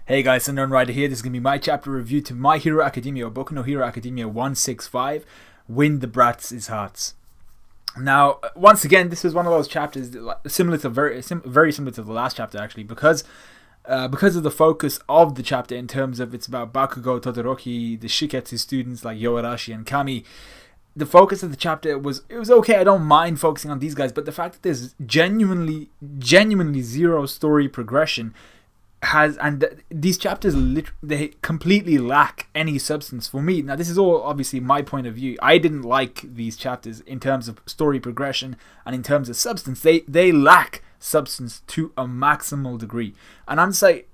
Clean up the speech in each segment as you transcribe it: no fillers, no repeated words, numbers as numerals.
Hey guys, Sundown Rider here. This is going to be my chapter review to My Hero Academia, or Boku no Hero Academia 165, Win the Brats' Hearts. Now, once again, this is one of those chapters similar to very similar to the last chapter actually, because of the focus of the chapter in terms of it's about Bakugo, Todoroki, the Shiketsu students like Yoarashi and Kami. The focus of the chapter was okay. I don't mind focusing on these guys, but the fact that there's genuinely zero story progression these chapters they completely lack any substance for me. Now this is all obviously my point of view. I didn't like these chapters in terms of story progression and in terms of substance. They lack substance to a maximal degree, and I'm just like,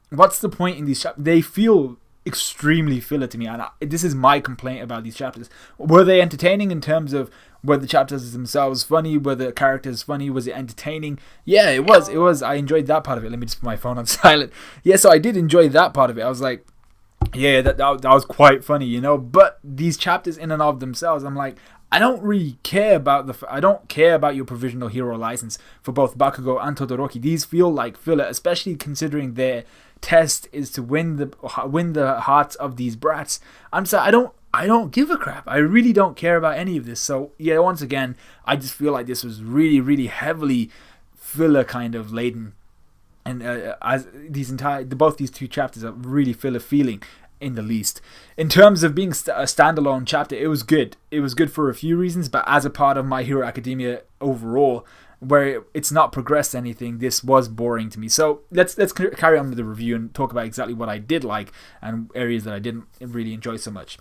what's the point in these chapters? They feel extremely filler to me, and this is my complaint about these chapters. Were they entertaining in terms of were the chapters themselves funny? Were the characters funny? Was it entertaining? Yeah, it was. I enjoyed that part of it. Let me just put my phone on silent. Yeah, so I did enjoy that part of it. I was like, yeah, that was quite funny, you know. But these chapters in and of themselves, I'm like, I don't really care about I don't care about your provisional hero license for both Bakugo and Todoroki. These feel like filler, especially considering their test is to win the hearts of these brats. I'm sorry, I don't give a crap. I really don't care about any of this. So yeah, once again, I just feel like this was really heavily filler kind of laden, and as both these two chapters are really filler feeling in the least. In terms of being a standalone chapter, it was good. It was good for a few reasons, but as a part of My Hero Academia overall, where it's not progressed anything, this was boring to me. So let's carry on with the review and talk about exactly what I did like and areas that I didn't really enjoy so much.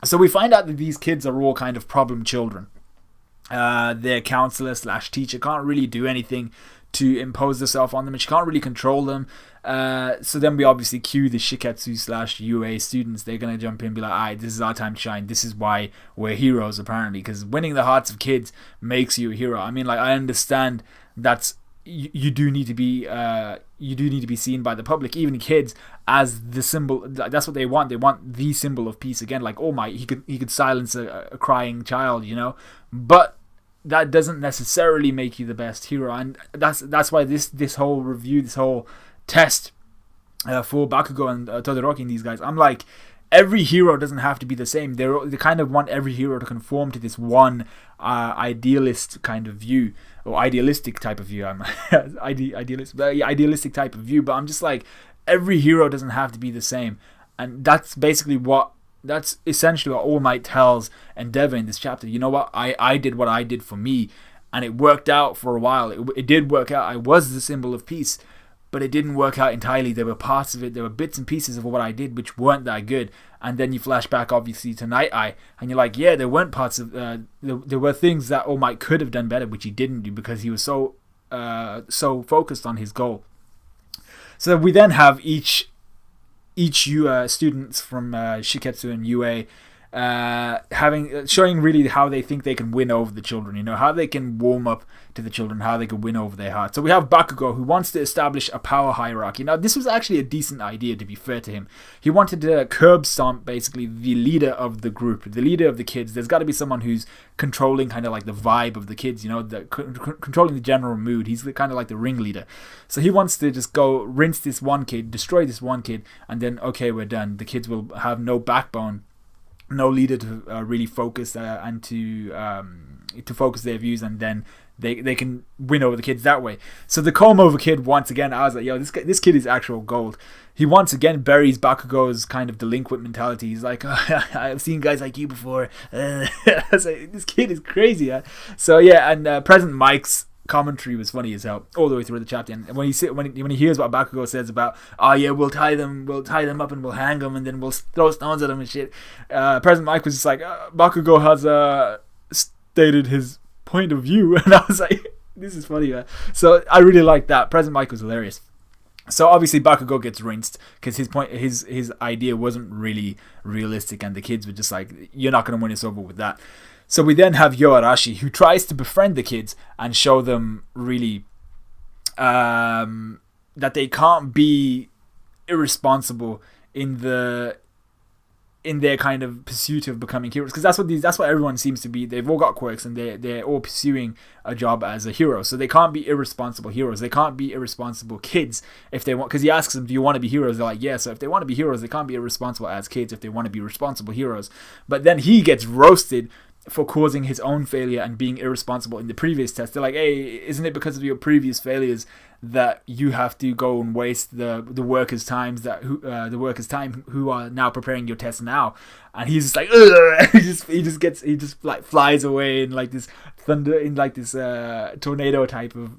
So we find out that these kids are all kind of problem children. Their counselor / teacher can't really do anything to impose herself on them, and she can't really control them. So then we obviously cue the Shiketsu / UA students. They're going to jump in and be like, alright, this is our time to shine. This is why we're heroes, apparently, because winning the hearts of kids makes you a hero. I mean, like, I understand that's you do need to be seen by the public, even kids, as the symbol. That's what they want. They want the symbol of peace again. Like, oh my, he could silence a crying child, you know. But that doesn't necessarily make you the best hero, and that's why this whole review, this whole test for Bakugo and Todoroki and these guys, I'm like, every hero doesn't have to be the same. They kind of want every hero to conform to this one idealist kind of view, or idealistic type of view. I'm idealistic type of view, but I'm just like, every hero doesn't have to be the same, and that's essentially what All Might tells Endeavor in this chapter. You know what? I did what I did for me, and it worked out for a while. It did work out. I was the symbol of peace, but it didn't work out entirely. There were parts of it, there were bits and pieces of what I did which weren't that good. And then you flash back, obviously, to Night Eye, and you're like, yeah, there weren't parts of there were things that All Might could have done better, which he didn't do because he was so focused on his goal. So we then have each students from Shiketsu and UA showing really how they think they can win over the children, you know, how they can warm up to the children, how they can win over their hearts. So we have Bakugo, who wants to establish a power hierarchy. Now this was actually a decent idea, to be fair to him. He wanted to curb stomp basically the leader of the group, the leader of the kids. There's got to be someone who's controlling kind of like the vibe of the kids, you know, controlling the general mood. He's kind of like the ringleader. So he wants to just go rinse this one kid, destroy this one kid, and then okay, we're done. The kids will have no backbone, no leader to really focus and to focus their views, and then they can win over the kids that way. So the comb over kid, once again, I was like, yo, this kid is actual gold. He once again buries Bakugo's kind of delinquent mentality. He's like, oh, I've seen guys like you before. I was like, this kid is crazy. Huh? So yeah, and President Mike's commentary was funny as hell all the way through the chapter. And when he hears what Bakugo says about, oh yeah, we'll tie them up and we'll hang them and then we'll throw stones at them and shit, President Mike was just like, Bakugo has stated his point of view, and I was like, this is funny, man. So I really liked that. President Mike was hilarious. So obviously Bakugo gets rinsed because his idea wasn't really realistic, and the kids were just like, you're not going to win us over with that. So we then have Yoarashi, who tries to befriend the kids and show them really that they can't be irresponsible in the in their kind of pursuit of becoming heroes, because that's what everyone seems to be. They've all got quirks, and they're all pursuing a job as a hero. So they can't be irresponsible heroes. They can't be irresponsible kids if they want. Because he asks them, "Do you want to be heroes?" They're like, "Yeah." So if they want to be heroes, they can't be irresponsible as kids if they want to be responsible heroes. But then he gets roasted for causing his own failure and being irresponsible in the previous test. They're like, "Hey, isn't it because of your previous failures that you have to go and waste the workers' times who are now preparing your test now?" And he's just like, ugh! he just like flies away in like this thunder, in like this tornado type of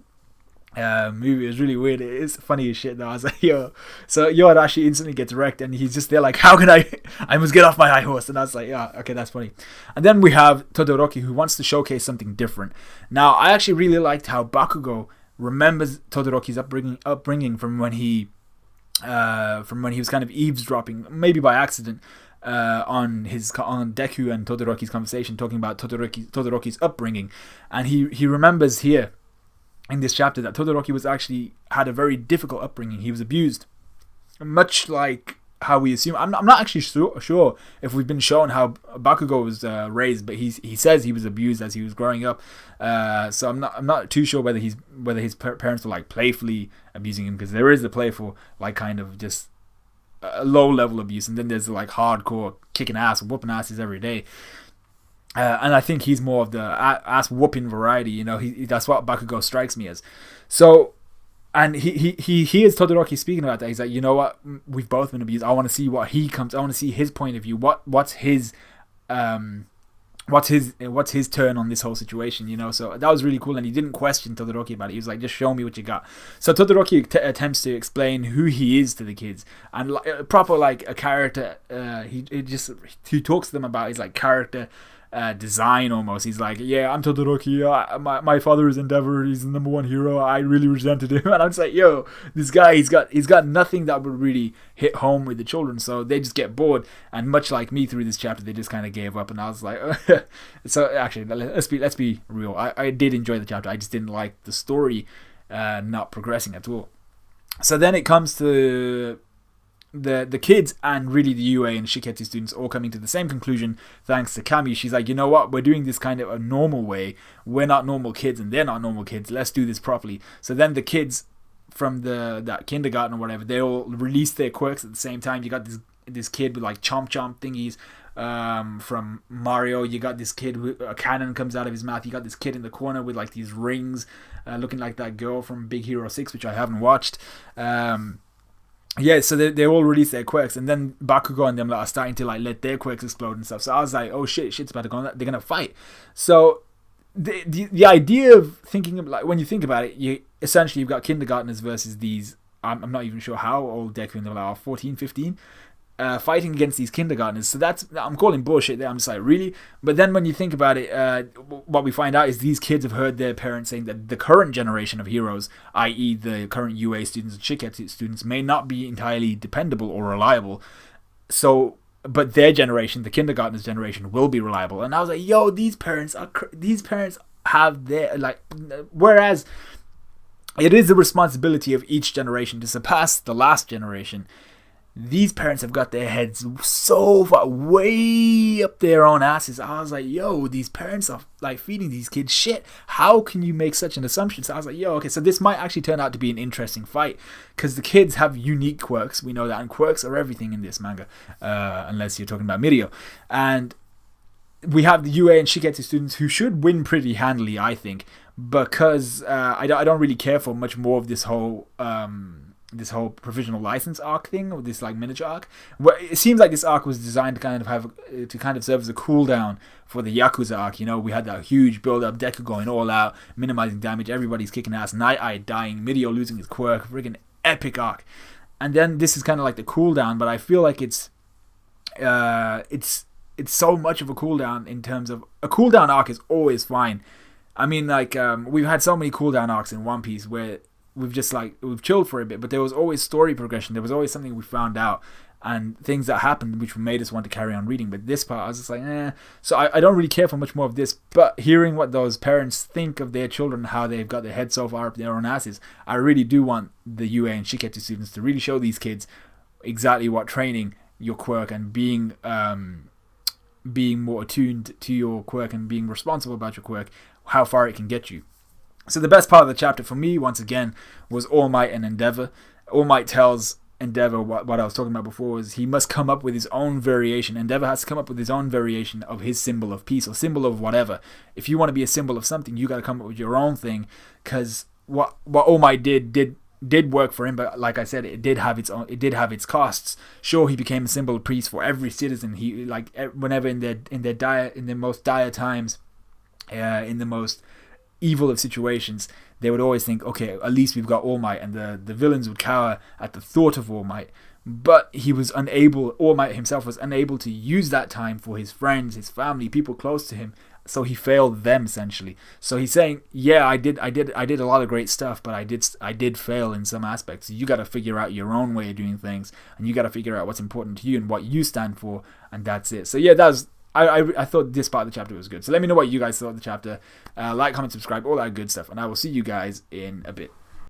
movie. It was really weird. It's funny as shit though. I was like, yo. So Yoarashi instantly gets wrecked, and he's just there like, how can I must get off my high horse. And I was like, yeah, okay, that's funny. And then we have Todoroki, who wants to showcase something different. Now, I actually really liked how Bakugo remembers Todoroki's upbringing from when he was kind of eavesdropping, maybe by accident, on Deku and Todoroki's conversation, talking about Todoroki's upbringing. And he remembers here in this chapter that Todoroki had a very difficult upbringing. He was abused, much like how we assume. I'm not actually sure if we've been shown how Bakugo was raised, but he says he was abused as he was growing up. So I'm not too sure whether his parents were like playfully abusing him, because there is the playful, like kind of just a low level abuse, and then there's like hardcore kicking ass, whooping asses every day. And I think he's more of the ass whooping variety, you know. That's what Bakugo strikes me as. So, and he hears Todoroki speaking about that. He's like, you know what? We've both been abused. I want to see what I want to see his point of view. What's his turn on this whole situation, you know. So that was really cool, and he didn't question Todoroki about it. He was like, just show me what you got. So Todoroki attempts to explain who he is to the kids, and proper like a character. He talks to them about his like character design almost. He's like, yeah, I'm Todoroki. My father is Endeavor. He's the number one hero. I really resented him. And I'm just like, yo, this guy, he's got nothing that would really hit home with the children. So they just get bored. And much like me through this chapter, they just kind of gave up. And I was like, so actually, let's be real. I did enjoy the chapter. I just didn't like the story not progressing at all. So then it comes to the kids and really the UA and Shiketsu students all coming to the same conclusion thanks to Kami. She's like, you know what, we're doing this kind of a normal way. We're not normal kids and they're not normal kids. Let's do this properly. So then the kids from that kindergarten or whatever, they all release their quirks at the same time. You got this kid with like chomp thingies from Mario. You got this kid with a cannon comes out of his mouth. You got this kid in the corner with like these rings looking like that girl from Big Hero 6, which I haven't watched. Yeah, so they all release their quirks, and then Bakugo and them are starting to like let their quirks explode and stuff. So I was like, oh shit's about to go on. They're gonna fight. So the idea of thinking of, like, when you think about it, you've got kindergartners versus these. I'm not even sure how old Deku and them are, 14, 15. Fighting against these kindergartners. So I'm calling bullshit there. I'm just like, really? But then when you think about it, what we find out is these kids have heard their parents saying that the current generation of heroes, i.e. the current UA students and Shiketsu students, may not be entirely dependable or reliable. So, but their generation, the kindergartners generation, will be reliable. And I was like, yo, these parents have their, like, whereas it is the responsibility of each generation to surpass the last generation, these parents have got their heads so far way up their own asses. I was like, yo, these parents are like feeding these kids shit. How can you make such an assumption? So I was like, yo, okay, so this might actually turn out to be an interesting fight, because the kids have unique quirks. We know that, and quirks are everything in this manga, unless you're talking about Mirio. And we have the UA and Shiketsu students who should win pretty handily, I think, because I don't really care for much more of this whole provisional license arc thing, or this like miniature arc. Well, it seems like this arc was designed to kind of serve as a cooldown for the Yakuza arc. You know, we had that huge build up, Deku going all out, minimizing damage, everybody's kicking ass, Night Eye dying, Mirio losing his quirk, friggin' epic arc. And then this is kind of like the cooldown, but I feel like it's so much of a cooldown. In terms of a cooldown arc is always fine. I mean, like, we've had so many cooldown arcs in One Piece where we've chilled for a bit, but there was always story progression. There was always something we found out and things that happened which made us want to carry on reading. But this part, I was just like, eh. So I don't really care for much more of this. But hearing what those parents think of their children, how they've got their heads so far up their own asses, I really do want the UA and Shiketsu students to really show these kids exactly what training your quirk and being more attuned to your quirk and being responsible about your quirk, how far it can get you. So the best part of the chapter for me, once again, was All Might and Endeavor. All Might tells Endeavor what I was talking about before, is he must come up with his own variation. Endeavor has to come up with his own variation of his symbol of peace or symbol of whatever. If you want to be a symbol of something, you got to come up with your own thing, because what All Might did work for him, but like I said, it did have its costs. Sure, he became a symbol of peace for every citizen. He, like, whenever in their most dire times, in the most evil of situations, they would always think, okay, at least we've got All Might, and the villains would cower at the thought of All Might. But he was unable, All Might himself was unable to use that time for his friends, his family, people close to him. So he failed them, essentially. So he's saying, yeah, I did a lot of great stuff, but I did fail in some aspects. You got to figure out your own way of doing things, and you got to figure out what's important to you and what you stand for, and that's it. So yeah, I thought this part of the chapter was good. So let me know what you guys thought of the chapter. Like, comment, subscribe, all that good stuff, and I will see you guys in a bit.